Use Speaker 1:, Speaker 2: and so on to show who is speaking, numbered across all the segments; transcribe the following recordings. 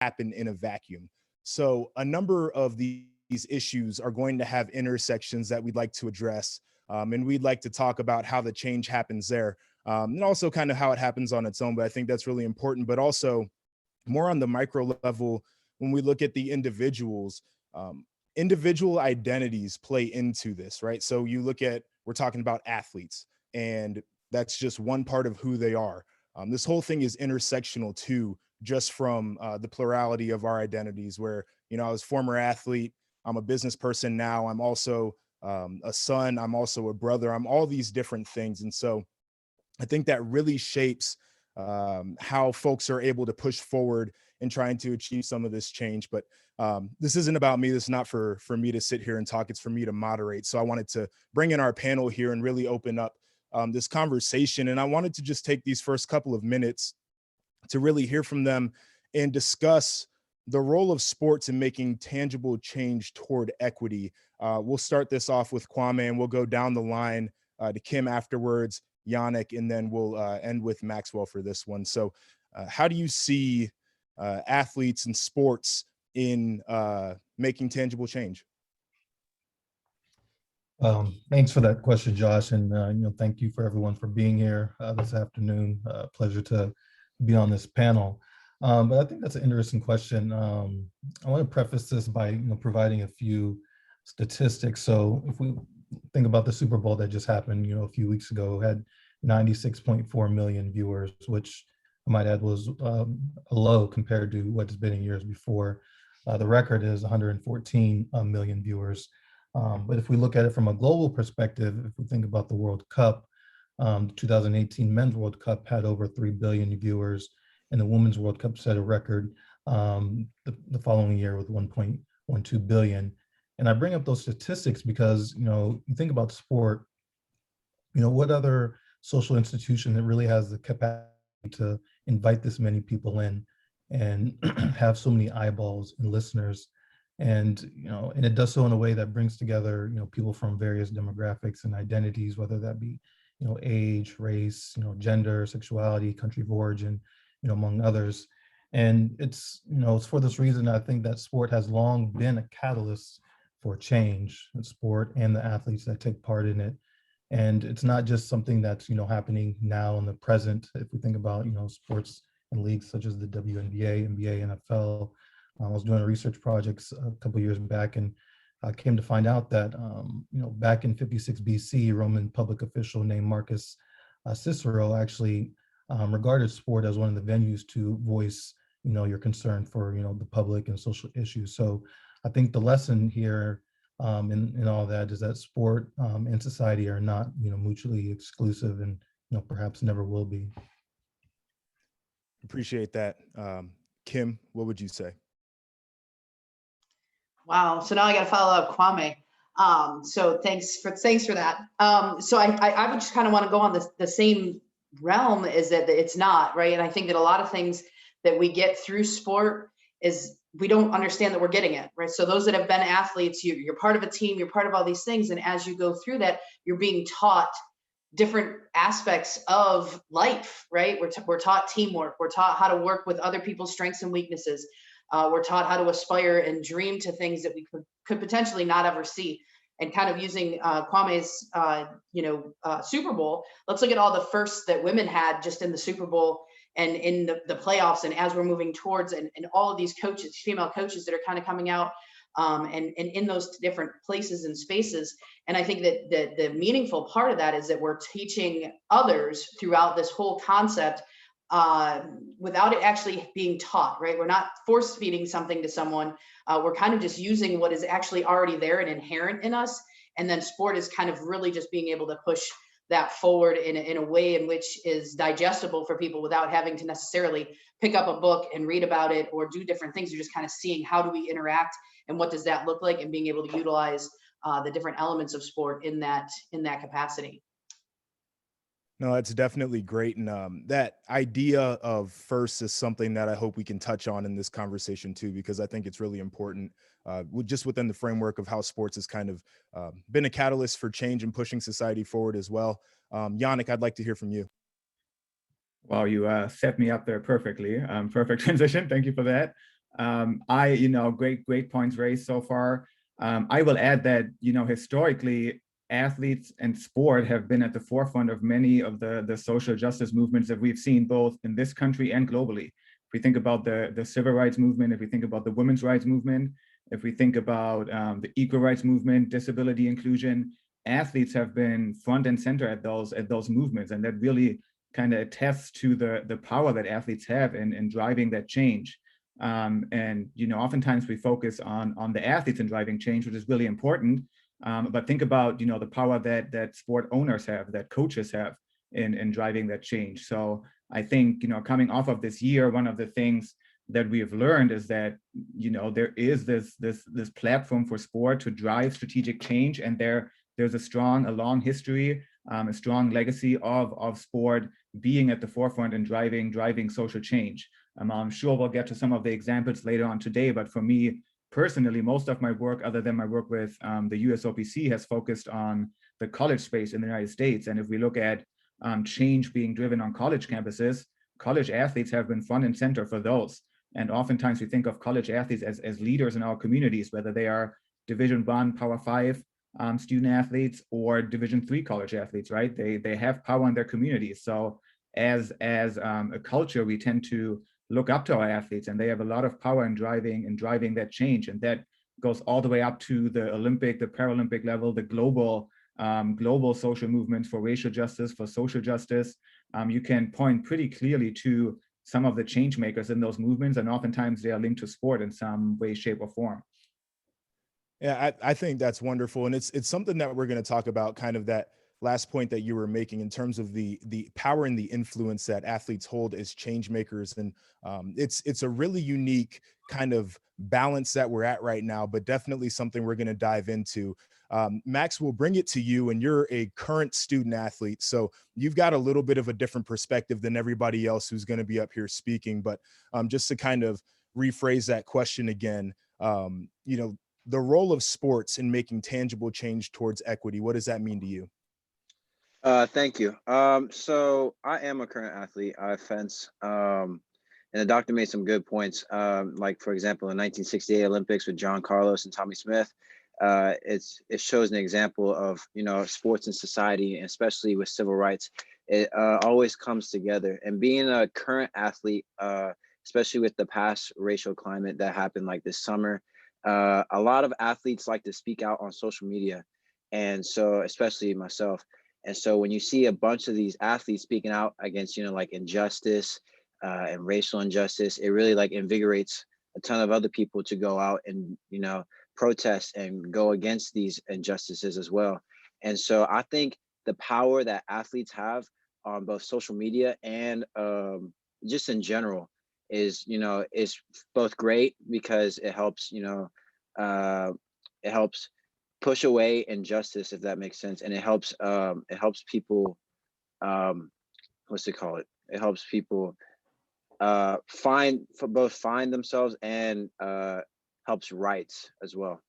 Speaker 1: happen in a vacuum. So a number of these issues are going to have intersections that we'd like to address. And we'd like to talk about how the change happens there, and also kind of how it happens on its own. But I think that's really important, but also more on the micro level, when we look at the individuals, individual identities play into this, right? So you look at, we're talking about athletes, and that's just one part of who they are. This whole thing is intersectional too, just from the plurality of our identities, where, you know, I was a former athlete, I'm a business person now, I'm also a son, I'm also a brother, I'm all these different things. And so I think that really shapes how folks are able to push forward in trying to achieve some of this change. But this isn't about me. This is not for me to sit here and talk. It's for me to moderate. So I wanted to bring in our panel here and really open up this conversation. And I wanted to just take these first couple of minutes to really hear from them and discuss the role of sports in making tangible change toward equity. We'll start this off with Kwame, and we'll go down the line to Kim afterwards, Yannick, and then we'll end with Maxwell for this one. So how do you see athletes and sports in making tangible change?
Speaker 2: Thanks for that question, Josh, and thank you for everyone for being here this afternoon. Pleasure to be on this panel. But I think that's an interesting question. I want to preface this by providing a few statistics. So if we think about the Super Bowl that just happened, a few weeks ago, had 96.4 million viewers, which I might add was a low compared to what's been in years before. The record is 114 million viewers. But if we look at it from a global perspective, if we think about the World Cup, the 2018 Men's World Cup had over 3 billion viewers, and the Women's World Cup set a record the following year with 1.12 billion. And I bring up those statistics because, you think about sport, what other social institution that really has the capacity to invite this many people in and have so many eyeballs and listeners. And it does so in a way that brings together people from various demographics and identities, whether that be age, race, gender, sexuality, country of origin, among others. And it's for this reason I think that sport has long been a catalyst for change, the sport and the athletes that take part in it. And it's not just something that's happening now in the present. If we think about sports and leagues such as the WNBA, NBA, NFL. I was doing a research projects a couple of years back, and I came to find out that back in 56 BC, Roman public official named Marcus Cicero actually regarded sport as one of the venues to voice your concern for the public and social issues. So I think the lesson here in all that is that sport and society are not mutually exclusive, and perhaps never will be.
Speaker 1: Appreciate that. Kim, what would you say?
Speaker 3: Wow. So now I got to follow up Kwame. So thanks for that. So I would just kind of want to go on the same realm, is that it's not right. And I think that a lot of things that we get through sport is we don't understand that we're getting it, right? So those that have been athletes, you're part of a team, you're part of all these things. And as you go through that, you're being taught different aspects of life, right? We're taught teamwork. We're taught how to work with other people's strengths and weaknesses. We're taught how to aspire and dream to things that we could potentially not ever see. And kind of using Kwame's, Super Bowl, let's look at all the firsts that women had just in the Super Bowl and in the playoffs. And as we're moving towards, and all of these coaches, female coaches that are kind of coming out and in those different places and spaces. And I think that the meaningful part of that is that we're teaching others throughout this whole concept without it actually being taught, right? We're not force feeding something to someone. We're kind of just using what is actually already there and inherent in us. And then sport is kind of really just being able to push that forward in a way in which is digestible for people without having to necessarily pick up a book and read about it or do different things. You're just kind of seeing how do we interact and what does that look like, and being able to utilize the different elements of sport in that capacity.
Speaker 1: No, that's definitely great. And that idea of first is something that I hope we can touch on in this conversation too, because I think it's really important just within the framework of how sports has kind of been a catalyst for change and pushing society forward as well. Yannick, I'd like to hear from you.
Speaker 4: Wow, you set me up there perfectly. Perfect transition. Thank you for that. Great points raised so far. I will add that, historically, athletes and sport have been at the forefront of many of the social justice movements that we've seen both in this country and globally. If we think about the civil rights movement, if we think about the women's rights movement, if we think about the equal rights movement, disability inclusion, athletes have been front and center at those movements, and that really kind of attests to the power that athletes have in driving that change. Oftentimes we focus on the athletes in driving change, which is really important. But think about, the power that sport owners have, that coaches have in driving that change. So I think, coming off of this year, one of the things that we have learned is that, there is this platform for sport to drive strategic change, and there's a long history, a strong legacy of sport being at the forefront and driving social change. I'm sure we'll get to some of the examples later on today, but for me personally, most of my work, other than my work with the USOPC, has focused on the college space in the United States. And if we look at change being driven on college campuses, college athletes have been front and center for those. And oftentimes we think of college athletes as leaders in our communities, whether they are Division I, Power 5 student athletes or Division III college athletes, right? They have power in their communities. So as a culture, we tend to look up to our athletes, and they have a lot of power in driving that change. And that goes all the way up to the Olympic, the Paralympic level, the global social movements for racial justice, for social justice. You can point pretty clearly to some of the change makers in those movements, and oftentimes they are linked to sport in some way, shape, or form.
Speaker 1: Yeah, I think that's wonderful. And it's something that we're going to talk about, kind of that last point that you were making in terms of the power and the influence that athletes hold as change makers. And it's a really unique kind of balance that we're at right now, but definitely something we're going to dive into. Max, we'll bring it to you, and you're a current student athlete, so you've got a little bit of a different perspective than everybody else who's going to be up here speaking. But just to kind of rephrase that question again, the role of sports in making tangible change towards equity, what does that mean to you?
Speaker 5: Thank you. So I am a current athlete. I fence. And the doctor made some good points. Like, for example, in 1968 Olympics with John Carlos and Tommy Smith, it shows an example of, sports in society, and especially with civil rights. It always comes together. And being a current athlete, especially with the past racial climate that happened like this summer, a lot of athletes like to speak out on social media. And so, especially myself. And so when you see a bunch of these athletes speaking out against, like injustice and racial injustice, it really like invigorates a ton of other people to go out and, protest and go against these injustices as well. And so I think the power that athletes have on both social media and just in general is both great, because it helps, it helps push away injustice, if that makes sense, and it helps people it helps people find themselves, and helps rights as well.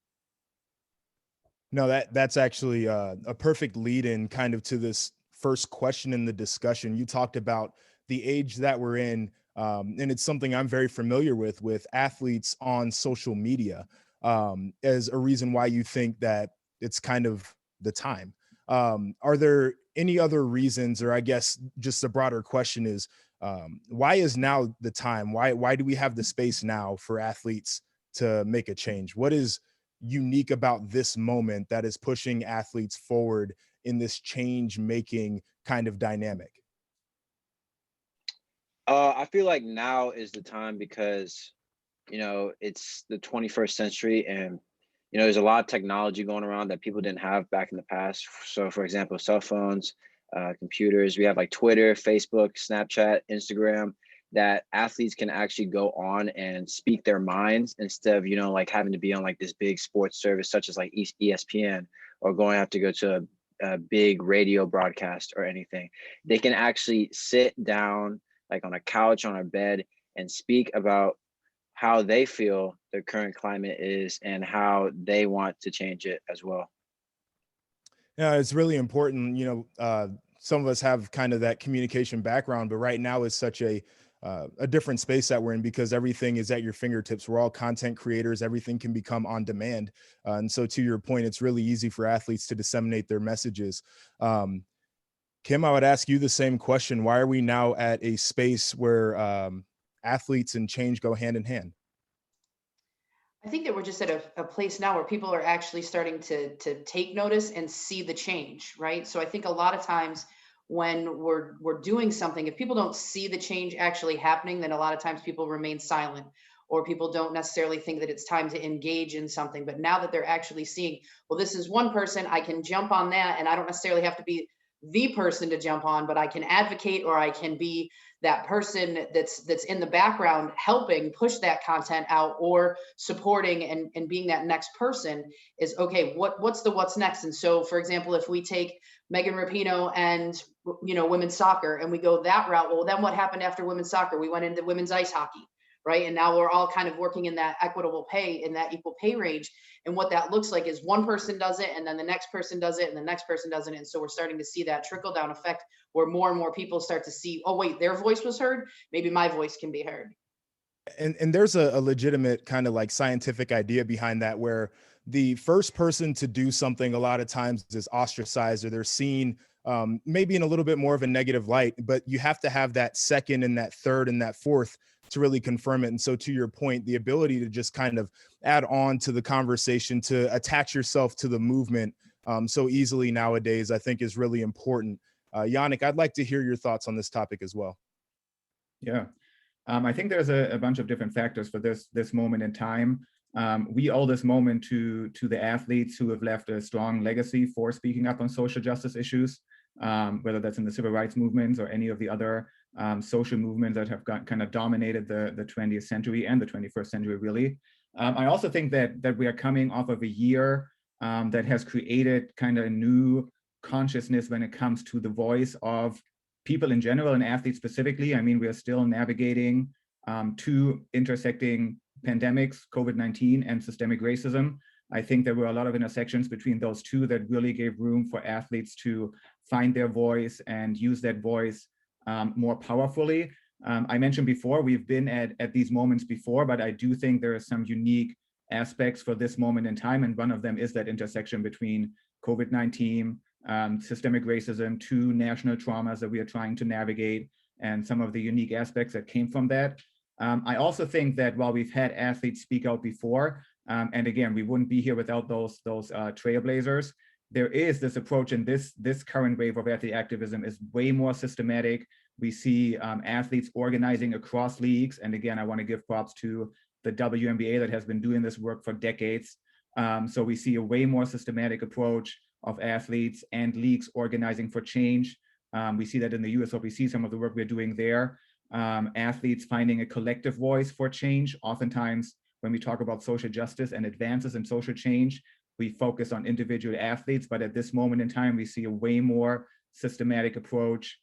Speaker 1: No, that's actually a perfect lead in kind of to this first question in the discussion. You talked about the age that we're in, and it's something I'm very familiar with athletes on social media, as a reason why you think that it's kind of the time. Are there any other reasons, or I guess just a broader question is, why is now the time? Why do we have the space now for athletes to make a change? What is unique about this moment that is pushing athletes forward in this change making kind of dynamic?
Speaker 5: I feel like now is the time because, it's the 21st century, and, there's a lot of technology going around that people didn't have back in the past. So, for example, cell phones, computers, we have like Twitter, Facebook, Snapchat, Instagram, that athletes can actually go on and speak their minds instead of, like having to be on like this big sports service such as like ESPN, or going to have to go to a big radio broadcast or anything. They can actually sit down like on a couch, on a bed, and speak about how they feel the current climate is and how they want to change it as well.
Speaker 1: Yeah, it's really important. Some of us have kind of that communication background, but right now is such a a different space that we're in, because everything is at your fingertips. We're all content creators. Everything can become on demand. And so to your point, it's really easy for athletes to disseminate their messages. Kim, I would ask you the same question. Why are we now at a space where athletes and change go hand in hand?
Speaker 3: I think that we're just at a place now where people are actually starting to take notice and see the change, right? So I think a lot of times when we're doing something, if people don't see the change actually happening, then a lot of times people remain silent, or people don't necessarily think that it's time to engage in something. But now that they're actually seeing, well, this is one person, I can jump on that, and I don't necessarily have to be the person to jump on, but I can advocate, or I can be that person that's in the background helping push that content out, or supporting and being that next person is okay. What's next? And so, for example, if we take Megan Rapinoe and women's soccer, and we go that route, well, then what happened after women's soccer? We went into women's ice hockey, right? And now we're all kind of working in that equitable pay, in that equal pay range. And what that looks like is one person does it, and then the next person does it, and the next person does it. And so we're starting to see that trickle down effect, where more and more people start to see, oh wait, their voice was heard, maybe my voice can be heard.
Speaker 1: And there's a legitimate kind of like scientific idea behind that, where the first person to do something a lot of times is ostracized, or they're seen maybe in a little bit more of a negative light, but you have to have that second and that third and that fourth to really confirm it. And so to your point, the ability to just kind of add on to the conversation, to attach yourself to the movement so easily nowadays, I think is really important. Yannick, I'd like to hear your thoughts on this topic as well.
Speaker 4: Yeah, I think there's a bunch of different factors for this moment in time. We owe this moment to the athletes who have left a strong legacy for speaking up on social justice issues, whether that's in the civil rights movements or any of the other social movements that have kind of dominated the 20th century and the 21st century, really. I also think that we are coming off of a year that has created kind of a new consciousness when it comes to the voice of people in general and athletes specifically. I mean, we are still navigating two intersecting pandemics, COVID-19 and systemic racism. I think there were a lot of intersections between those two that really gave room for athletes to find their voice and use that voice more powerfully. I mentioned before, we've been at these moments before, but I do think there are some unique aspects for this moment in time. And one of them is that intersection between COVID-19, systemic racism, two national traumas that we are trying to navigate, and some of the unique aspects that came from that. I also think that while we've had athletes speak out before, and again, we wouldn't be here without those trailblazers, there is this approach, and this current wave of athlete activism is way more systematic. We see athletes organizing across leagues. And again, I want to give props to the WNBA that has been doing this work for decades. So we see a way more systematic approach of athletes and leagues organizing for change. We see that in the USOPC, some of the work we're doing there. Athletes finding a collective voice for change. Oftentimes, when we talk about social justice and advances in social change, we focus on individual athletes, but at this moment in time, we see a way more systematic approach.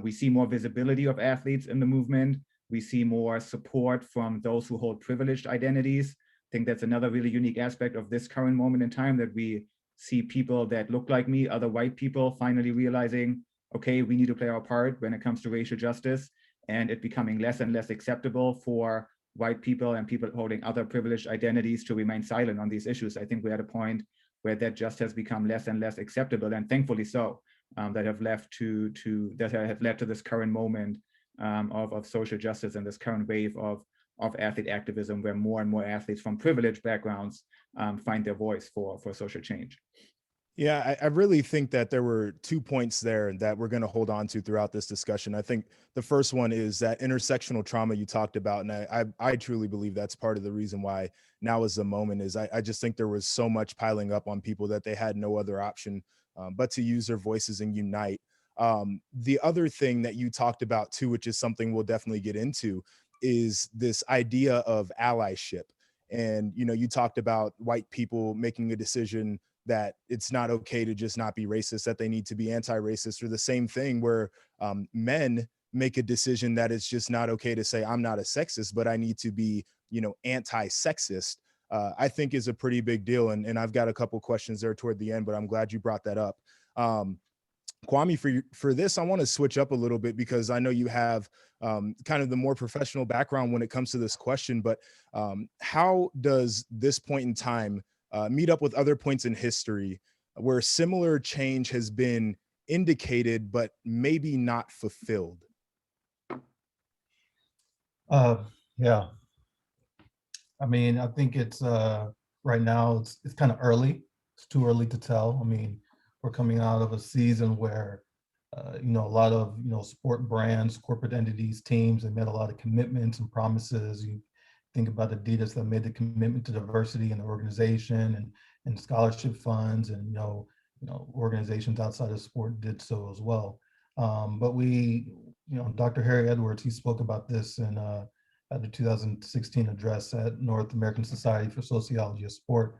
Speaker 4: We see more visibility of athletes in the movement. We see more support from those who hold privileged identities. I think that's another really unique aspect of this current moment in time, that we see people that look like me, other white people, finally realizing, okay, we need to play our part when it comes to racial justice, and it becoming less and less acceptable for white people and people holding other privileged identities to remain silent on these issues. I think we're at a point where that just has become less and less acceptable, and thankfully so, that have led to this current moment of social justice and this current wave of athlete activism, where more and more athletes from privileged backgrounds find their voice for social change.
Speaker 1: Yeah, I really think that there were 2 points there that we're going to hold on to throughout this discussion. I think the first one is that intersectional trauma you talked about. And I truly believe that's part of the reason why now is the moment. Is I just think there was so much piling up on people that they had no other option but to use their voices and unite. The other thing that you talked about too, which is something we'll definitely get into, is this idea of allyship. And, you talked about white people making a decision that it's not okay to just not be racist, that they need to be anti-racist, or the same thing where men make a decision that it's just not okay to say, I'm not a sexist, but I need to be, anti-sexist, I think is a pretty big deal. And I've got a couple questions there toward the end, but I'm glad you brought that up. Kwame, for this, I want to switch up a little bit because I know you have kind of the more professional background when it comes to this question, but how does this point in time meet up with other points in history where similar change has been indicated, but maybe not fulfilled?
Speaker 2: Yeah, I mean, I think it's right now it's kind of early. It's too early to tell. I mean, we're coming out of a season where you know, a lot of, you know, sport brands, corporate entities, teams, they made a lot of commitments and promises. You think about Adidas that made the commitment to diversity in the organization and scholarship funds, and you know, organizations outside of sport did so as well. But we, you know, Dr. Harry Edwards, he spoke about this in at the 2016 address at North American Society for Sociology of Sport,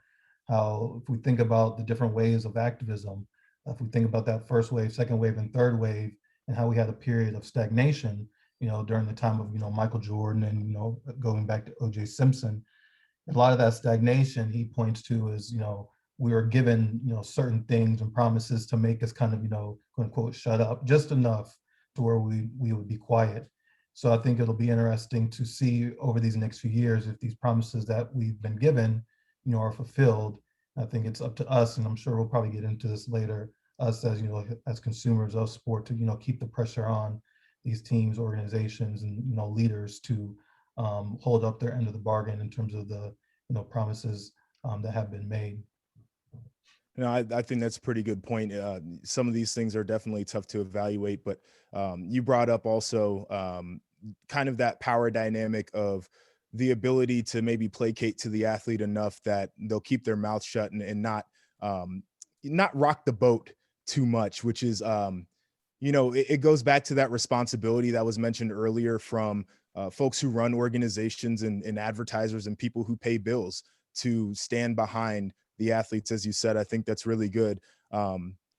Speaker 2: how if we think about the different waves of activism, if we think about that first wave, second wave, and third wave, and how we had a period of stagnation, you know, during the time of, you know, Michael Jordan and, you know, going back to O.J. Simpson, a lot of that stagnation he points to is, you know, we were given, you know, certain things and promises to make us kind of, you know, quote unquote, shut up just enough to where we would be quiet. So I think it'll be interesting to see over these next few years if these promises that we've been given, you know, are fulfilled. I think it's up to us, and I'm sure we'll probably get into this later, us as, you know, as consumers of sport, to, you know, keep the pressure on these teams, organizations, and, you know, leaders to hold up their end of the bargain in terms of the, you know, promises that have been made.
Speaker 1: No, I think that's a pretty good point. Some of these things are definitely tough to evaluate, but you brought up also kind of that power dynamic of the ability to maybe placate to the athlete enough that they'll keep their mouth shut and not rock the boat too much, which is, you know, it goes back to that responsibility that was mentioned earlier from folks who run organizations and advertisers and people who pay bills to stand behind the athletes, as you said. I think that's really good.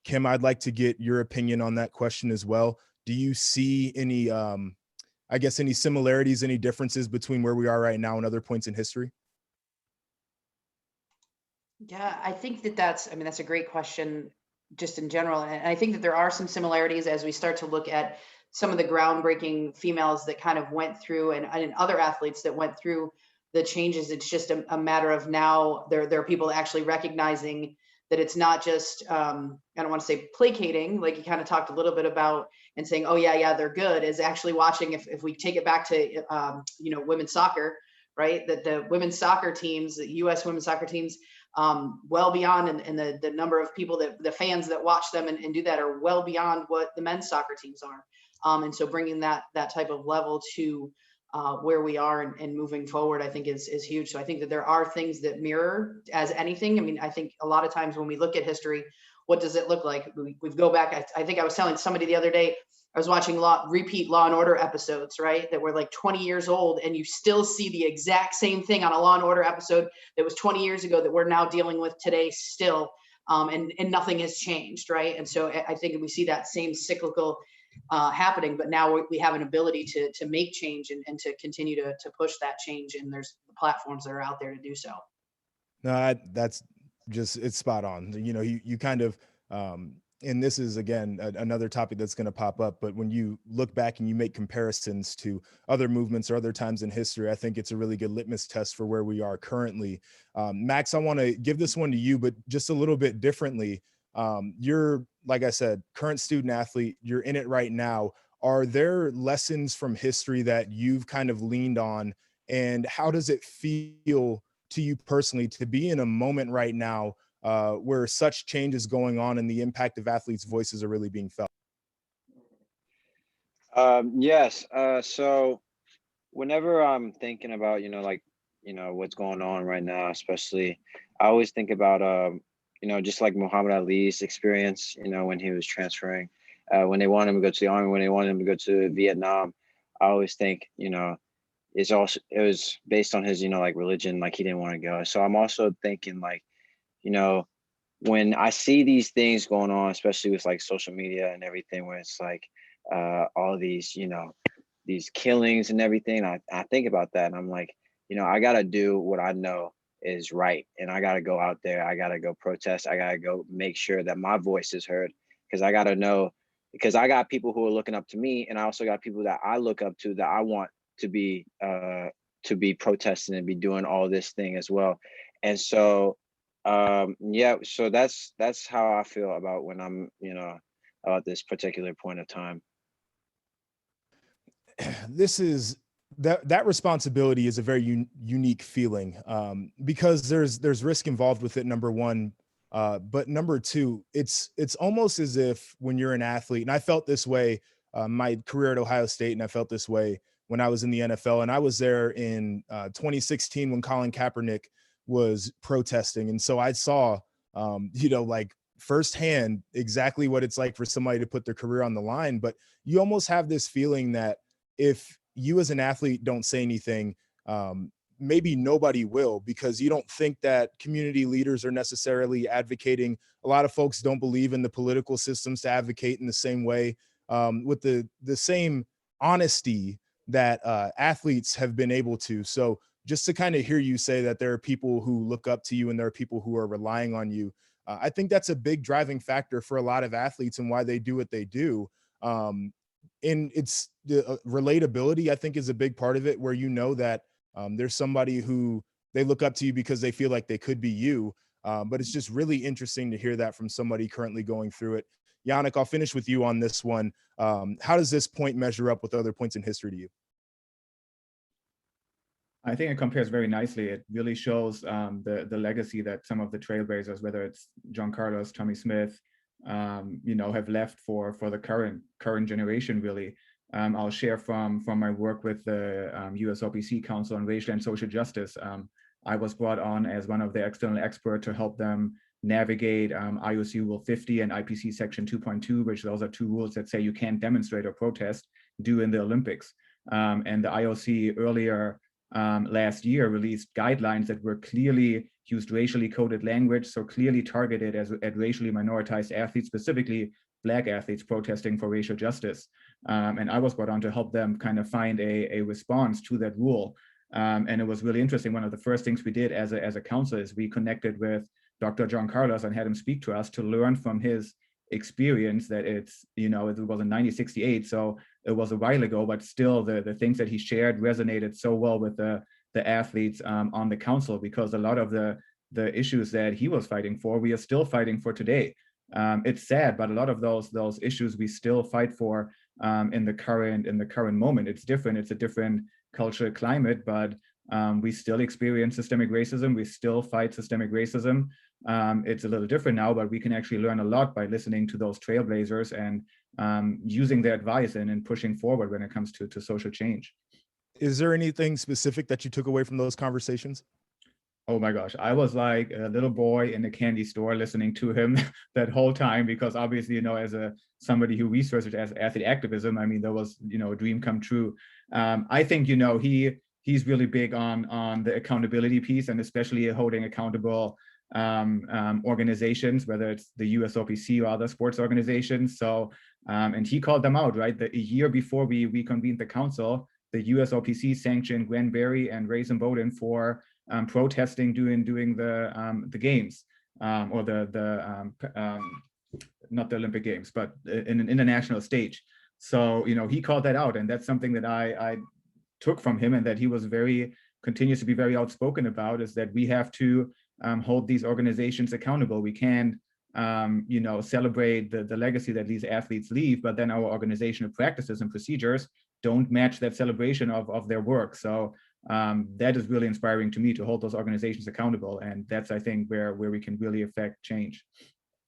Speaker 1: Kim, I'd like to get your opinion on that question as well. Do you see any, I guess, any similarities, any differences between where we are right now and other points in history?
Speaker 3: Yeah, I think that's, I mean, that's a great question just in general. And I think that there are some similarities as we start to look at some of the groundbreaking females that kind of went through, and other athletes that went through the changes. It's just a matter of now there are people actually recognizing that it's not just, I don't want to say placating, like you kind of talked a little bit about, and saying, oh yeah, they're good, is actually watching, if we take it back to, you know, women's soccer, right? That the women's soccer teams, the US women's soccer teams, well beyond, and the number of people that the fans that watch them and do that are well beyond what the men's soccer teams are. And so bringing that type of level to where we are and moving forward, I think is huge. So I think that there are things that mirror as anything. I mean, I think a lot of times when we look at history, what does it look like? We go back. I think I was telling somebody the other day, I was watching repeat Law and Order episodes, right? That were like 20 years old, and you still see the exact same thing on a Law and Order episode that was 20 years ago that we're now dealing with today still, and nothing has changed, right? And so I think we see that same cyclical happening, but now we have an ability to make change and to continue to push that change, and there's platforms that are out there to do so.
Speaker 1: No, that's just, it's spot on. You know, you kind of, and this is again another topic that's going to pop up, but when you look back and you make comparisons to other movements or other times in history, I think it's a really good litmus test for where we are currently. Max, I want to give this one to you, but just a little bit differently. You're, like I said, current student athlete, you're in it right now. Are there lessons from history that you've kind of leaned on, and how does it feel to you personally to be in a moment right now where such change is going on and the impact of athletes' voices are really being felt?
Speaker 5: Yes. So whenever I'm thinking about, you know, like, you know, what's going on right now, especially, I always think about, you know, just like Muhammad Ali's experience, you know, when he was transferring, when they wanted him to go to the army, when they wanted him to go to Vietnam. I always think, you know, it was based on his, you know, like religion, like he didn't want to go. So I'm also thinking, like, you know, when I see these things going on, especially with like social media and everything, where it's like all these, you know, these killings and everything, I think about that, and I'm like, you know, I gotta do what I know is right, and I gotta go out there, I gotta go protest, I gotta go make sure that my voice is heard, because I got to know, because I got people who are looking up to me, and I also got people that I look up to that I want to be protesting and be doing all this thing as well. And so yeah, so that's how I feel about when I'm, you know, about this particular point of time.
Speaker 1: This is that responsibility is a very unique feeling, because there's risk involved with it, number one, but number two, it's almost as if when you're an athlete, and I felt this way my career at Ohio State, and I felt this way when I was in the NFL, and I was there in 2016 when Colin Kaepernick was protesting, and so I saw you know, like firsthand exactly what it's like for somebody to put their career on the line. But you almost have this feeling that if you as an athlete don't say anything, maybe nobody will, because you don't think that community leaders are necessarily advocating. A lot of folks don't believe in the political systems to advocate in the same way, with the same honesty that athletes have been able to. So just to kind of hear you say that there are people who look up to you and there are people who are relying on you, I think that's a big driving factor for a lot of athletes and why they do what they do. And it's the relatability, I think, is a big part of it, where you know that there's somebody who they look up to you because they feel like they could be you. But it's just really interesting to hear that from somebody currently going through it. Yannick, I'll finish with you on this one. How does this point measure up with other points in history to you?
Speaker 4: I think it compares very nicely. It really shows the legacy that some of the trailblazers, whether it's John Carlos, Tommy Smith, you know, have left for the current generation, really. I'll share from my work with the USOPC Council on Racial and Social Justice. I was brought on as one of the external experts to help them navigate IOC Rule 50 and IPC Section 2.2, which those are two rules that say you can't demonstrate or protest due in the Olympics. And the IOC earlier last year released guidelines that were clearly used racially coded language, so clearly targeted at racially minoritized athletes, specifically Black athletes protesting for racial justice. And I was brought on to help them kind of find a response to that rule. And it was really interesting. One of the first things we did as a council is we connected with Dr. John Carlos and had him speak to us to learn from his experience that it's, you know, it was in 1968, so it was a while ago, but still the things that he shared resonated so well with the athletes on the council, because a lot of the issues that he was fighting for, we are still fighting for today. It's sad, but a lot of those issues we still fight for in the current moment. It's different. It's a different cultural climate, but we still experience systemic racism. We still fight systemic racism. It's a little different now, but we can actually learn a lot by listening to those trailblazers and using their advice and pushing forward when it comes to social change.
Speaker 1: Is there anything specific that you took away from those conversations?
Speaker 4: Oh my gosh, I was like a little boy in a candy store listening to him that whole time, because obviously, you know, as somebody who researched as athlete activism, I mean, that was, you know, a dream come true. I think, you know, he's really big on the accountability piece, and especially holding accountable organizations, whether it's the USOPC or other sports organizations. So, and he called them out, right? A year before we convened the council, the USOPC sanctioned Granberry and Raisin Bowdoin for protesting during the games, or not the Olympic Games, but in an international stage. So, you know, he called that out, and that's something that I took from him, and that he was continues to be very outspoken about, is that we have to hold these organizations accountable. We can't, you know, celebrate the legacy that these athletes leave, but then our organizational practices and procedures don't match that celebration of their work. So that is really inspiring to me, to hold those organizations accountable. And that's, I think, where we can really affect change.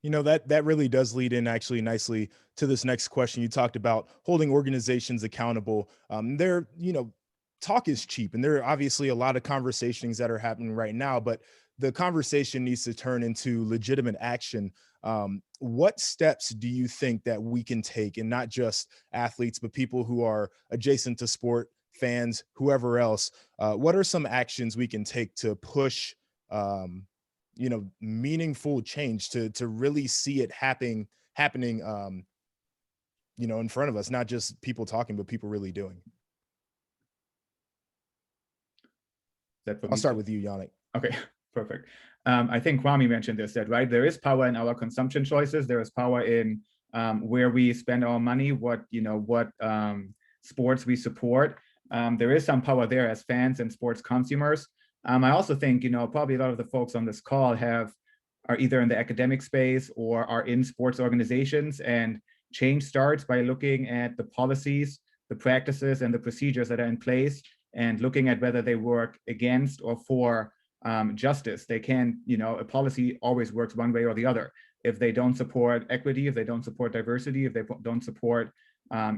Speaker 1: You know, that really does lead in actually nicely to this next question. You talked about holding organizations accountable. There, you know, talk is cheap, and there are obviously a lot of conversations that are happening right now, but the conversation needs to turn into legitimate action. What steps do you think that we can take, and not just athletes, but people who are adjacent to sport, fans, whoever else? What are some actions we can take to push, you know, meaningful change, to really see it happening, you know, in front of us, not just people talking, but people really doing? I'll start with you, Yannick.
Speaker 4: Okay, perfect. I think Kwame mentioned this, that, right, there is power in our consumption choices. There is power in where we spend our money, what sports we support. There is some power there as fans and sports consumers. I also think, probably a lot of the folks on this call are either in the academic space or are in sports organizations, and change starts by looking at the policies, the practices, and the procedures that are in place, and looking at whether they work against or for justice. They can, a policy always works one way or the other. If they don't support equity, if they don't support diversity, if they don't support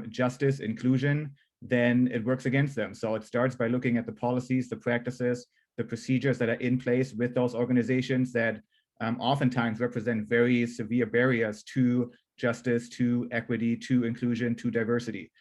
Speaker 4: justice, inclusion, then it works against them. So it starts by looking at the policies, the practices, the procedures that are in place with those organizations that oftentimes represent very severe barriers to justice, to equity, to inclusion, to diversity.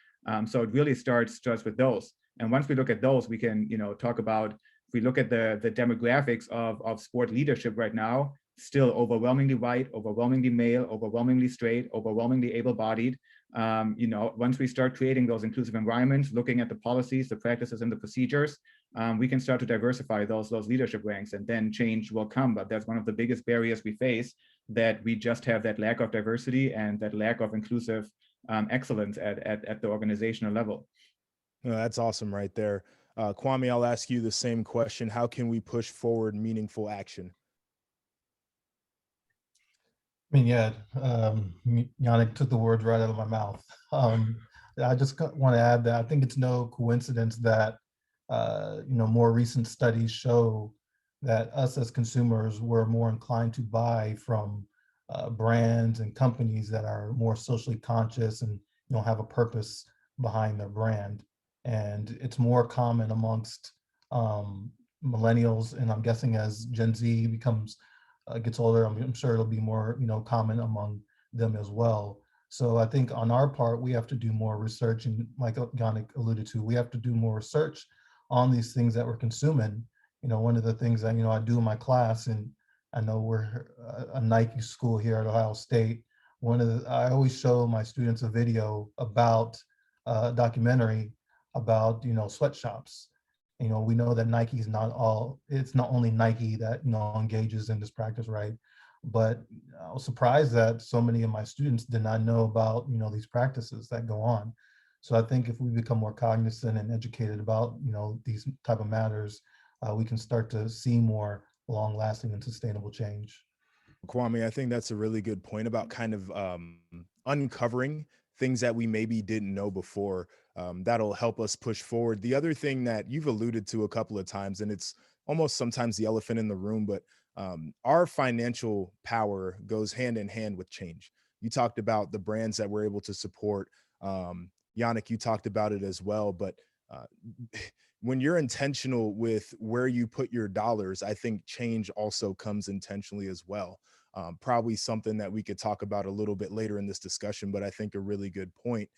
Speaker 4: So it really starts with those. And once we look at those, we can talk about, if we look at the demographics of sport leadership right now, still overwhelmingly white, overwhelmingly male, overwhelmingly straight, overwhelmingly able-bodied. Once we start creating those inclusive environments, looking at the policies, the practices, and the procedures, we can start to diversify those leadership ranks, and then change will come. But that's one of the biggest barriers we face, that we just have that lack of diversity and that lack of inclusive excellence at the organizational level.
Speaker 1: No, that's awesome right there. Kwame, I'll ask you the same question. How can we push forward meaningful action?
Speaker 2: I mean, yeah, Yannick took the words right out of my mouth. I just want to add that I think it's no coincidence that, more recent studies show that us as consumers were more inclined to buy from brands and companies that are more socially conscious and have a purpose behind their brand. And it's more common amongst millennials, and I'm guessing as Gen Z gets older, I'm sure it'll be more common among them as well. So I think on our part, we have to do more research, and like Yannick alluded to, we have to do more research on these things that we're consuming. One of the things that I do in my class, and I know we're a Nike school here at Ohio State. I always show my students a video about a documentary about sweatshops. We know that Nike is it's not only Nike that engages in this practice, right? But I was surprised that so many of my students did not know about these practices that go on. So I think if we become more cognizant and educated about these type of matters, we can start to see more long-lasting and sustainable change.
Speaker 1: Kwame, I think that's a really good point about kind of uncovering things that we maybe didn't know before. That'll help us push forward. The other thing that you've alluded to a couple of times, and it's almost sometimes the elephant in the room, but our financial power goes hand in hand with change. You talked about the brands that we're able to support. Yannick, you talked about it as well, but when you're intentional with where you put your dollars, I think change also comes intentionally as well. Probably something that we could talk about a little bit later in this discussion, but I think a really good point.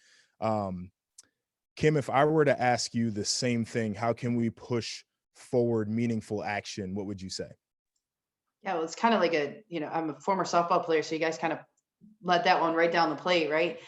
Speaker 1: Kim, if I were to ask you the same thing, how can we push forward meaningful action? What would you say?
Speaker 3: Yeah, well, it's kind of like I'm a former softball player, so you guys kind of let that one right down the plate, right?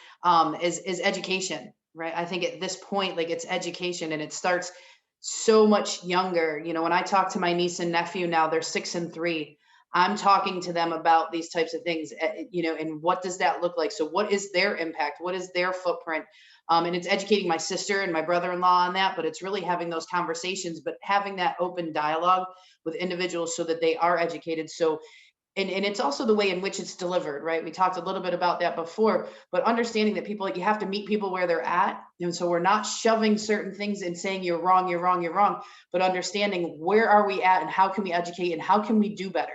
Speaker 3: Is education, right? I think at this point, like, it's education, and it starts so much younger. When I talk to my niece and nephew now, they're 6 and 3. I'm talking to them about these types of things, and what does that look like? So what is their impact? What is their footprint? And it's educating my sister and my brother-in-law on that, but it's really having those conversations, but having that open dialogue with individuals so that they are educated. So, and it's also the way in which it's delivered, right? We talked a little bit about that before, but understanding that people, you have to meet people where they're at. And so we're not shoving certain things and saying you're wrong, you're wrong, you're wrong, but understanding where are we at and how can we educate and how can we do better?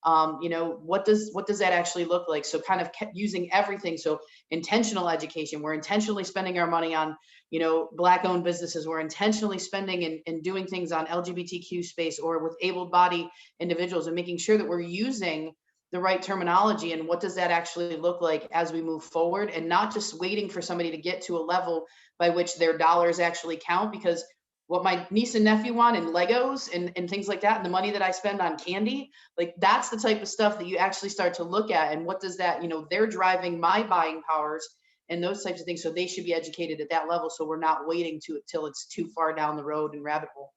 Speaker 3: What does that actually look like? So kind of using everything. So intentional education, we're intentionally spending our money on, Black owned businesses. We're intentionally spending and doing things on LGBTQ space or with able-bodied individuals, and making sure that we're using the right terminology. And what does that actually look like as we move forward, and not just waiting for somebody to get to a level by which their dollars actually count, because what my niece and nephew want and Legos and things like that, and the money that I spend on candy, like, that's the type of stuff that you actually start to look at. And what does that, they're driving my buying powers and those types of things. So they should be educated at that level. So we're not waiting till it's too far down the road and rabbit hole.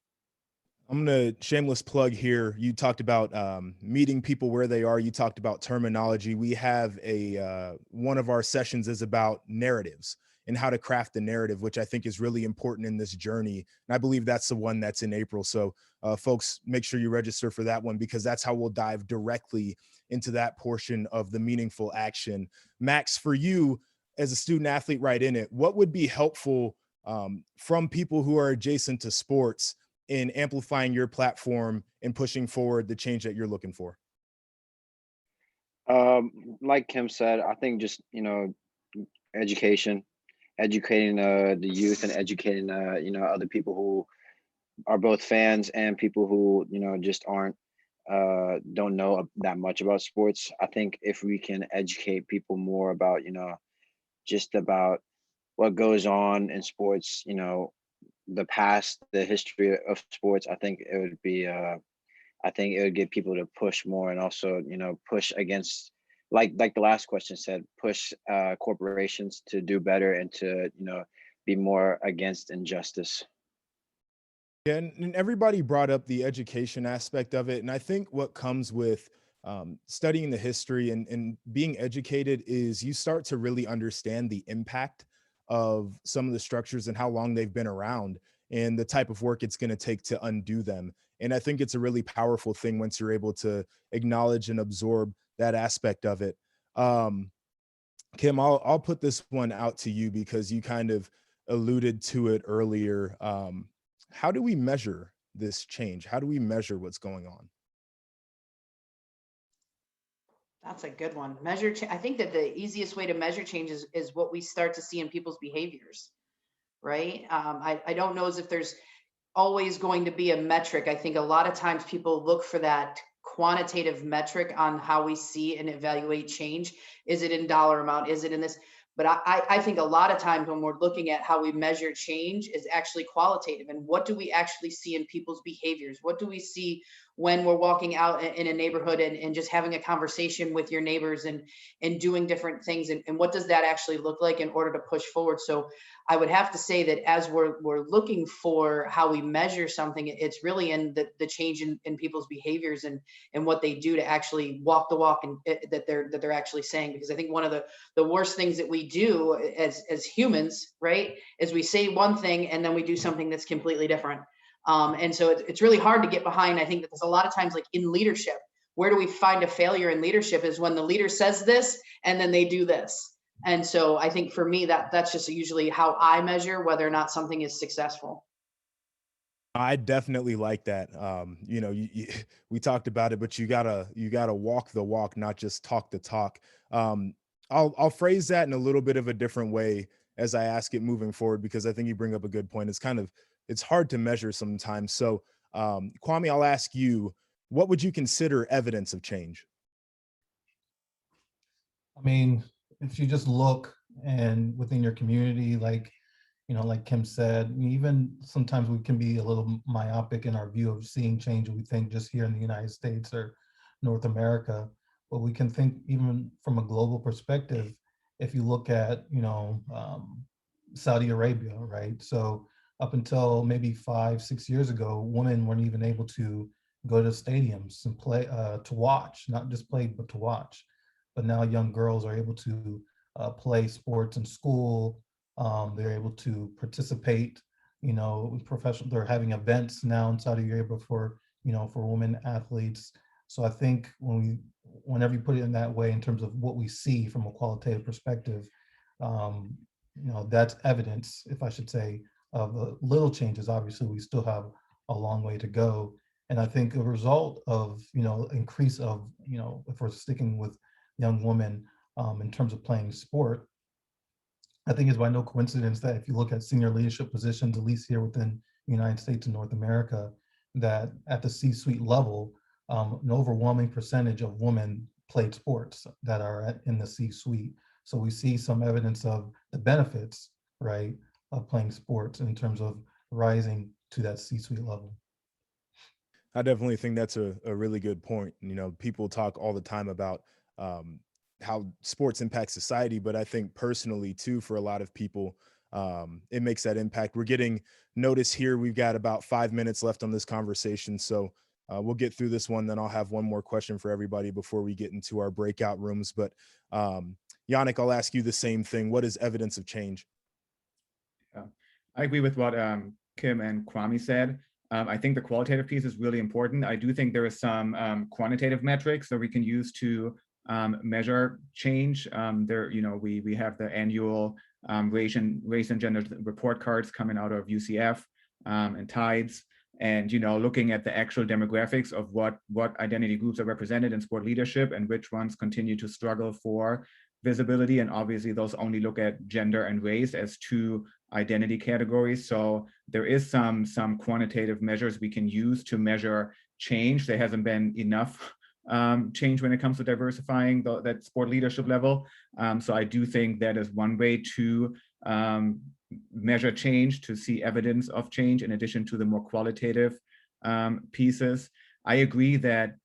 Speaker 1: I'm going to shameless plug here. You talked about meeting people where they are. You talked about terminology. We have one of our sessions is about narratives and how to craft the narrative, which I think is really important in this journey. And I believe that's the one that's in April. So folks, make sure you register for that one, because that's how we'll dive directly into that portion of the meaningful action. Max, for you as a student athlete right in it, what would be helpful from people who are adjacent to sports in amplifying your platform and pushing forward the change that you're looking for?
Speaker 5: Like Kim said, I think just, education, educating the youth and educating other people who are both fans and people who just aren't don't know that much about sports. I think if we can educate people more about just about what goes on in sports, the past, the history of sports, I think it would get people to push more, and also push against, like the last question said, push corporations to do better and to be more against injustice.
Speaker 1: Yeah, and everybody brought up the education aspect of it. And I think what comes with studying the history and being educated is you start to really understand the impact of some of the structures and how long they've been around and the type of work it's going to take to undo them. And I think it's a really powerful thing once you're able to acknowledge and absorb that aspect of it. Um, Kim, I'll put this one out to you because you kind of alluded to it earlier. How do we measure this change? How do we measure what's going on?
Speaker 3: That's a good one. I think that the easiest way to measure change is what we start to see in people's behaviors, right? I don't know as if there's always going to be a metric. I think a lot of times people look for that quantitative metric on how we see and evaluate change. Is it in dollar amount? Is it in this? But I think a lot of times when we're looking at how we measure change is actually qualitative. And what do we actually see in people's behaviors? What do we see when we're walking out in a neighborhood and just having a conversation with your neighbors and doing different things? And what does that actually look like in order to push forward? So I would have to say that as we're looking for how we measure something, it's really in the change in people's behaviors and what they do to actually walk the walk and that they're actually saying. Because I think one of the worst things that we do as humans, right, is we say one thing and then we do something that's completely different. And so it's really hard to get behind. I think that there's a lot of times, like in leadership, where do we find a failure in leadership is when the leader says this and then they do this. And so I think for me, that's just usually how I measure whether or not something is successful.
Speaker 1: I definitely like that. We talked about it, but you gotta walk the walk, not just talk the talk. Um, I'll phrase that in a little bit of a different way as I ask it moving forward, because I think you bring up a good point. It's hard to measure sometimes. So, Kwame, I'll ask you, what would you consider evidence of change?
Speaker 2: I mean, if you just look and within your community, like, like Kim said, even sometimes we can be a little myopic in our view of seeing change. We think just here in the United States or North America, but we can think even from a global perspective. If you look at, Saudi Arabia, right? So up until maybe 5, 6 years ago, women weren't even able to go to stadiums and play, to watch, not just play, but to watch. But now young girls are able to play sports in school. They're able to participate, professional. They're having events now in Saudi Arabia for, for women athletes. So I think whenever you put it in that way, in terms of what we see from a qualitative perspective, um, that's evidence, if I should say, of little changes. Obviously, we still have a long way to go. And I think a result of, increase of, if we're sticking with young women in terms of playing sport, I think it's by no coincidence that if you look at senior leadership positions, at least here within the United States and North America, that at the C-suite level, an overwhelming percentage of women played sports that are in the C-suite. So we see some evidence of the benefits, right, of playing sports in terms of rising to that C-suite level.
Speaker 1: I definitely think that's a really good point. People talk all the time about how sports impact society, but I think personally too, for a lot of people, it makes that impact. We're getting notice here. We've got about 5 minutes left on this conversation. So we'll get through this one. Then I'll have one more question for everybody before we get into our breakout rooms. But Yannick, I'll ask you the same thing. What is evidence of change?
Speaker 4: Yeah, I agree with what Kim and Kwame said. I think the qualitative piece is really important. I do think there is some quantitative metrics that we can use to measure change. We have the annual race and gender report cards coming out of UCF and TIDES, and looking at the actual demographics of what identity groups are represented in sport leadership and which ones continue to struggle for visibility. And obviously those only look at gender and race as two identity categories. So there is some quantitative measures we can use to measure change. There hasn't been enough change when it comes to diversifying that sport leadership level. So I do think that is one way to measure change, to see evidence of change in addition to the more qualitative pieces. I agree that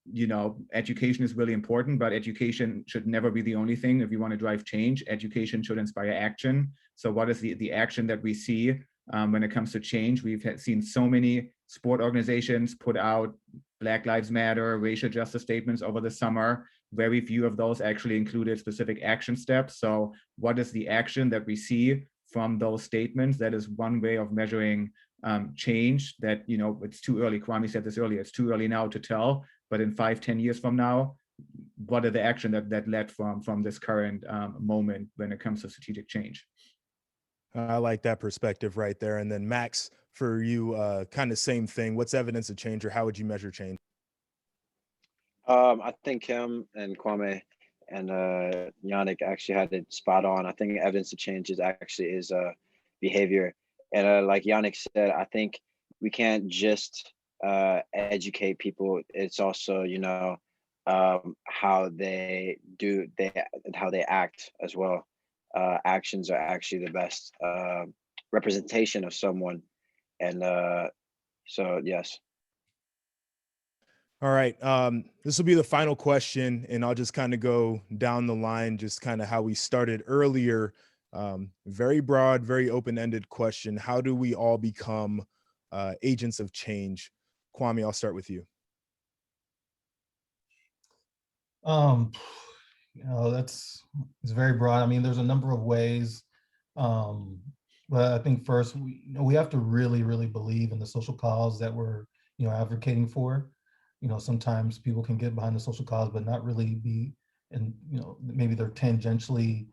Speaker 4: education is really important, but education should never be the only thing. If you want to drive change, education should inspire action. So what is the action that we see when it comes to change? We've seen so many sport organizations put out Black Lives Matter, racial justice statements over the summer. Very few of those actually included specific action steps. So what is the action that we see from those statements? That is one way of measuring change. That it's too early. Kwame said this earlier. It's too early now to tell. But in 5-10 years from now, what are the action that led from this current moment when it comes to strategic change?
Speaker 1: I like that perspective right there. And then Max, for you, kind of same thing. What's evidence of change, or how would you measure change?
Speaker 5: I think Kim and Kwame and Yannick actually had it spot on. I think evidence of change is behavior. And like Yannick said, I think we can't just educate people. It's also, how they act as well. Actions are actually the best representation of someone. And so, yes.
Speaker 1: All right. This will be the final question, and I'll just kind of go down the line, just kind of how we started earlier. Very broad, very open-ended question. How do we all become agents of change? Kwame, I'll start with you.
Speaker 2: It's very broad. I mean, there's a number of ways, but I think first we have to really, really believe in the social cause that we're advocating for. Sometimes people can get behind the social cause, but not really be, and maybe they're tangentially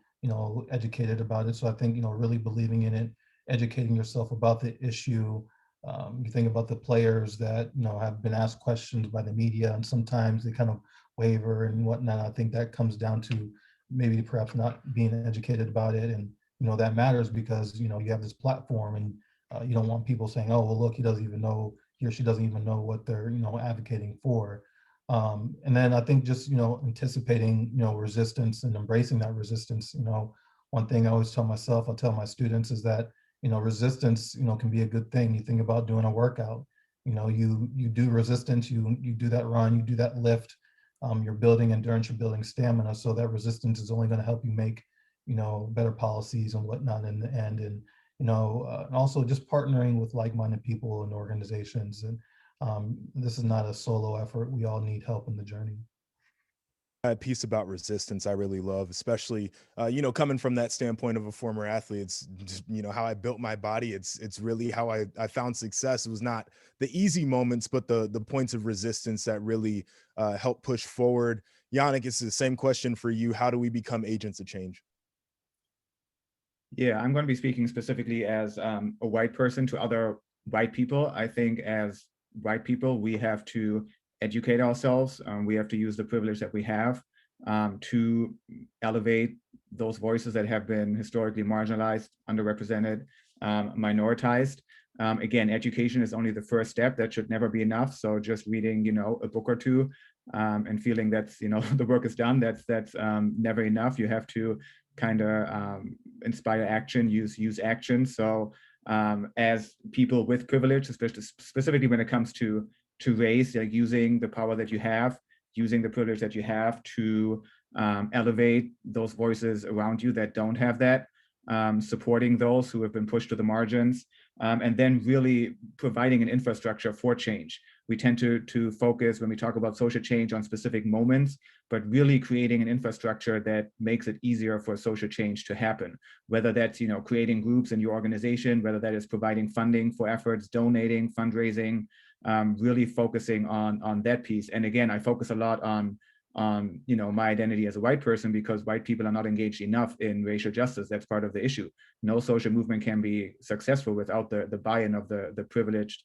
Speaker 2: educated about it. So I think really believing in it, educating yourself about the issue. You think about the players that have been asked questions by the media, and sometimes they kind of waver and whatnot. I think that comes down to maybe perhaps not being educated about it, and that matters because you have this platform, and you don't want people saying, oh well, look, he or she doesn't even know what they're advocating for. And then I think just anticipating resistance and embracing that resistance. One thing I always tell myself, I'll tell my students, is that resistance can be a good thing. You think about doing a workout, you do resistance, you do that run, you do that lift, you're building endurance, you're building stamina. So that resistance is only going to help you make better policies and whatnot in the end. And also just partnering with like-minded people and organizations. And this is not a solo effort. We all need help in the journey.
Speaker 1: That piece about resistance I really love, especially coming from that standpoint of a former athlete. It's just, how I built my body. It's really how I found success. It was not the easy moments, but the points of resistance that really help push forward. Yannick, it's the same question for you. How do we become agents of change?
Speaker 4: Yeah, I'm going to be speaking specifically as a white person to other white people. I think as white people, we have to educate ourselves. We have to use the privilege that we have to elevate those voices that have been historically marginalized, underrepresented, minoritized. Again, education is only the first step. That should never be enough. So just reading, a book or two and feeling that's, the work is done, that's never enough. You have to kind of inspire action, use action. So as people with privilege, especially specifically when it comes to race, like using the power that you have, using the privilege that you have to elevate those voices around you that don't have that. supporting those who have been pushed to the margins, and then really providing an infrastructure for change. We tend to focus when we talk about social change on specific moments, but really creating an infrastructure that makes it easier for social change to happen. Whether that's creating groups in your organization, whether that is providing funding for efforts, donating, fundraising, really focusing on that piece. And again, I focus a lot on my identity as a white person, because white people are not engaged enough in racial justice. That's part of the issue. No social movement can be successful without the buy-in of the privileged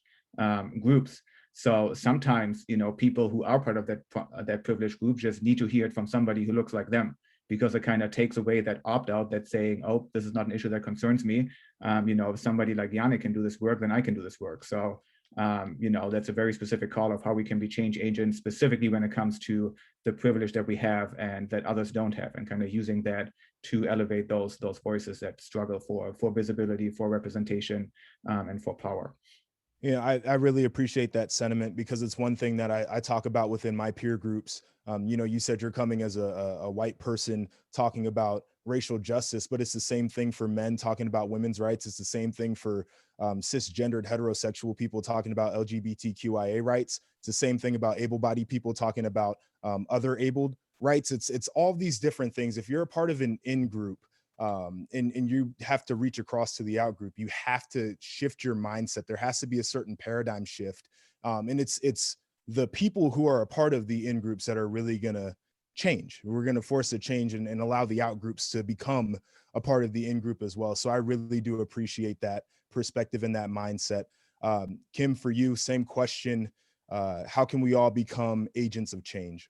Speaker 4: groups. So sometimes, people who are part of that privileged group just need to hear it from somebody who looks like them, because it kind of takes away that opt-out that's saying, oh, this is not an issue that concerns me. If somebody like Yannick can do this work, then I can do this work. So that's a very specific call of how we can be change agents, specifically when it comes to the privilege that we have and that others don't have, and kind of using that to elevate those voices that struggle for visibility, for representation, and for power.
Speaker 1: Yeah, I really appreciate that sentiment, because it's one thing that I talk about within my peer groups. You said you're coming as a white person talking about racial justice, but it's the same thing for men talking about women's rights. It's the same thing for cisgendered heterosexual people talking about LGBTQIA rights. It's the same thing about able-bodied people talking about other abled rights. It's all these different things. If you're a part of an in-group, and you have to reach across to the out group, you have to shift your mindset. There has to be a certain paradigm shift. And it's the people who are a part of the in groups that are really going to change. We're going to force a change and allow the out groups to become a part of the in group as well. So I really do appreciate that perspective and that mindset. Kim, for you, same question. How can we all become agents of change?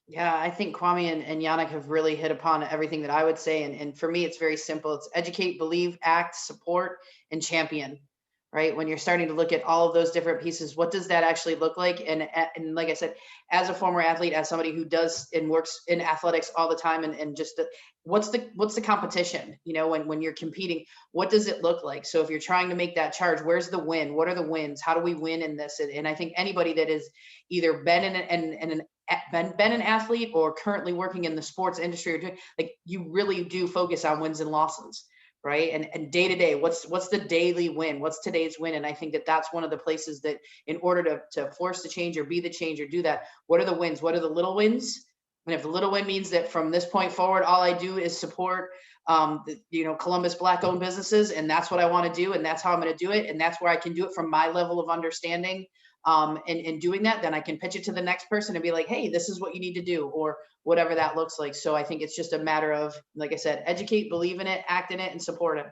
Speaker 3: Yeah, I think Kwame and Yannick have really hit upon everything that I would say. And for me, it's very simple. It's educate, believe, act, support, and champion, right? When you're starting to look at all of those different pieces, what does that actually look like? And like I said, as a former athlete, as somebody who does and works in athletics all the time, and just what's the competition? When you're competing, what does it look like? So if you're trying to make that charge, where's the win? What are the wins? How do we win in this? And I think anybody that is either been been an athlete or currently working in the sports industry, or doing, like, you really do focus on wins and losses, right? And day to day, what's the daily win? What's today's win? And I think that that's one of the places that, in order to force the change or be the change or do that, what are the wins? What are the little wins? And if the little win means that from this point forward, all I do is support Columbus Black-owned businesses, and that's what I want to do, and that's how I'm going to do it, and that's where I can do it from my level of understanding. And doing that, then I can pitch it to the next person and be like, hey, this is what you need to do, or whatever that looks like. So I think it's just a matter of, like I said, educate, believe in it, act in it, and support it.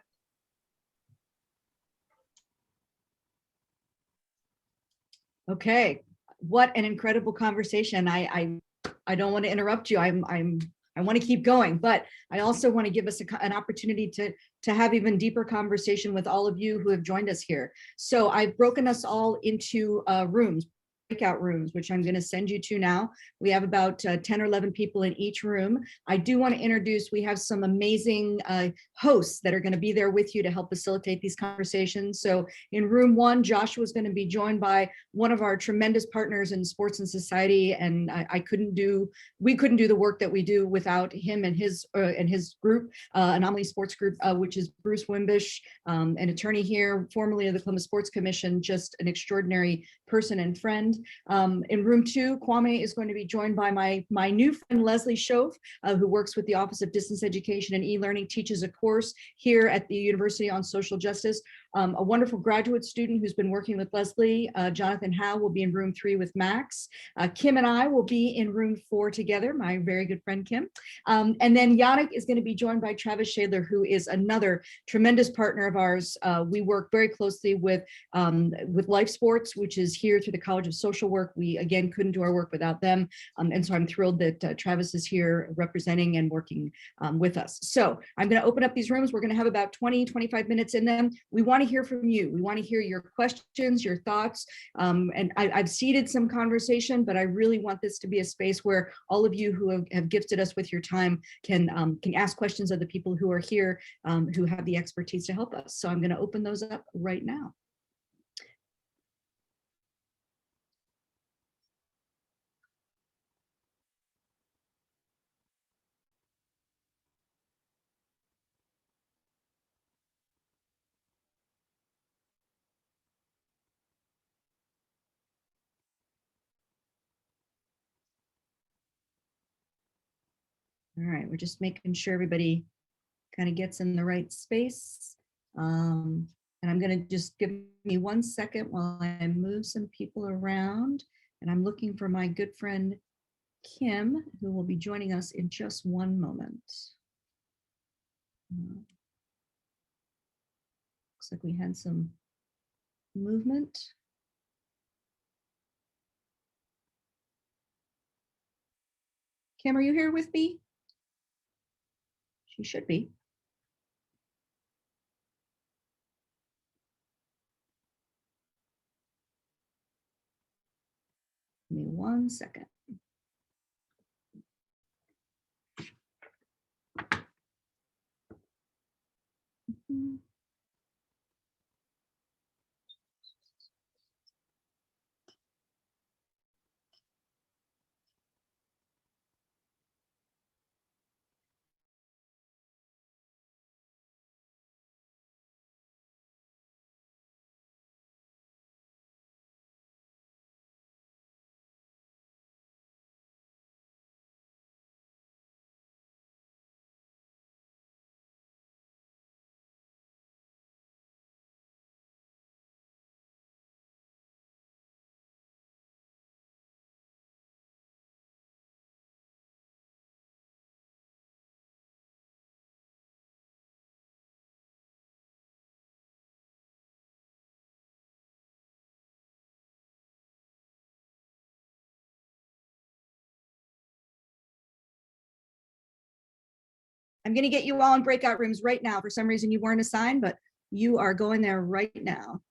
Speaker 6: Okay, what an incredible conversation. I don't want to interrupt you. I want to keep going, but I also want to give us an opportunity to have even deeper conversation with all of you who have joined us here. So I've broken us all into rooms, breakout rooms, which I'm going to send you to now. We have about 10 or 11 people in each room. I do want to introduce, we have some amazing hosts that are going to be there with you to help facilitate these conversations. So in room 1, Joshua is going to be joined by one of our tremendous partners in sports and society, and we couldn't do the work that we do without him and his group, Anomaly Sports Group, which is Bruce Wimbish, an attorney here, formerly of the Columbus Sports Commission, just an extraordinary person and friend. In room 2, Kwame is going to be joined by my new friend, Leslie Shove, who works with the Office of Distance Education and E-Learning, teaches a course here at the University on social justice. A wonderful graduate student who's been working with Leslie, Jonathan Howe, will be in room 3 with Max. Kim and I will be in room 4 together, my very good friend Kim. And then Yannick is going to be joined by Travis Shadler, who is another tremendous partner of ours. We work very closely with Life Sports, which is here through the College of Social Work. We, again, couldn't do our work without them. And so I'm thrilled that Travis is here representing and working with us. So I'm going to open up these rooms. We're going to have about 20-25 minutes in them. We want to hear from you. We want to hear your questions, your thoughts. And I've seeded some conversation, but I really want this to be a space where all of you who have gifted us with your time can ask questions of the people who are here, who have the expertise to help us. So I'm going to open those up right now. All right, we're just making sure everybody kind of gets in the right space. And I'm going to just give me 1 second while I move some people around. And I'm looking for my good friend, Kim, who will be joining us in just one moment. Looks like we had some movement. Kim, are you here with me? She should be. Give me 1 second. I'm going to get you all in breakout rooms right now. For some reason you weren't assigned, but you are going there right now.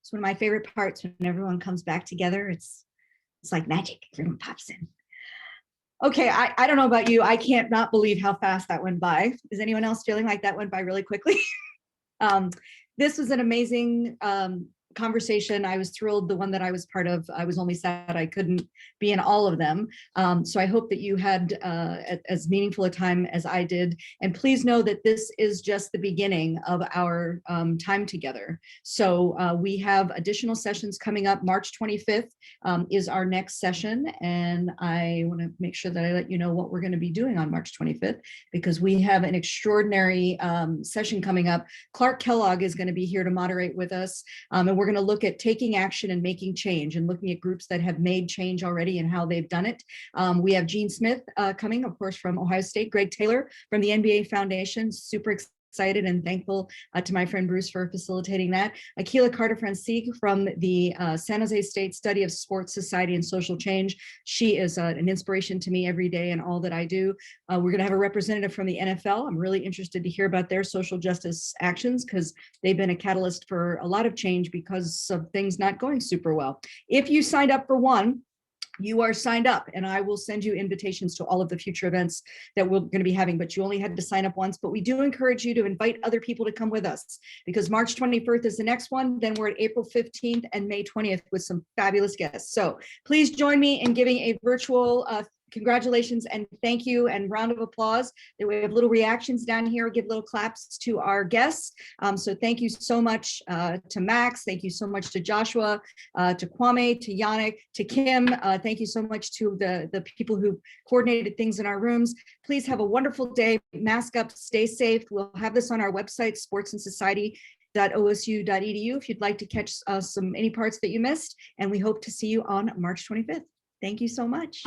Speaker 6: It's one of my favorite parts when everyone comes back together. It's like magic. Everyone pops in. Okay, I don't know about you. I can't not believe how fast that went by. Is anyone else feeling like that went by really quickly? This was an amazing conversation. I was thrilled. The one that I was part of, I was only sad I couldn't be in all of them. So I hope that you had as meaningful a time as I did. And please know that this is just the beginning of our time together. So we have additional sessions coming up. March 25th is our next session. And I want to make sure that I let you know what we're going to be doing on March 25th, because we have an extraordinary session coming up. Clark Kellogg is going to be here to moderate with us. And we're going to look at taking action and making change and looking at groups that have made change already and how they've done it. We have Gene Smith coming, of course, from Ohio State, Greg Taylor from the NBA Foundation, super excited and thankful to my friend Bruce for facilitating that. Akila Carter-Francig from the San Jose State Study of Sports, Society, and Social Change. She is an inspiration to me every day in all that I do. We're going to have a representative from the NFL. I'm really interested to hear about their social justice actions because they've been a catalyst for a lot of change because of things not going super well. If you signed up for one, you are signed up, and I will send you invitations to all of the future events that we're going to be having, but you only had to sign up once. But we do encourage you to invite other people to come with us, because March 21st is the next one. Then we're at April 15th and May 20th with some fabulous guests. So please join me in giving a virtual congratulations and thank you and round of applause. We have little reactions down here, give little claps to our guests. So thank you so much to Max. Thank you so much to Joshua, to Kwame, to Yannick, to Kim. Thank you so much to the people who coordinated things in our rooms. Please have a wonderful day. Mask up, stay safe. We'll have this on our website, sportsandsociety.osu.edu, if you'd like to catch any parts that you missed. And we hope to see you on March 25th. Thank you so much.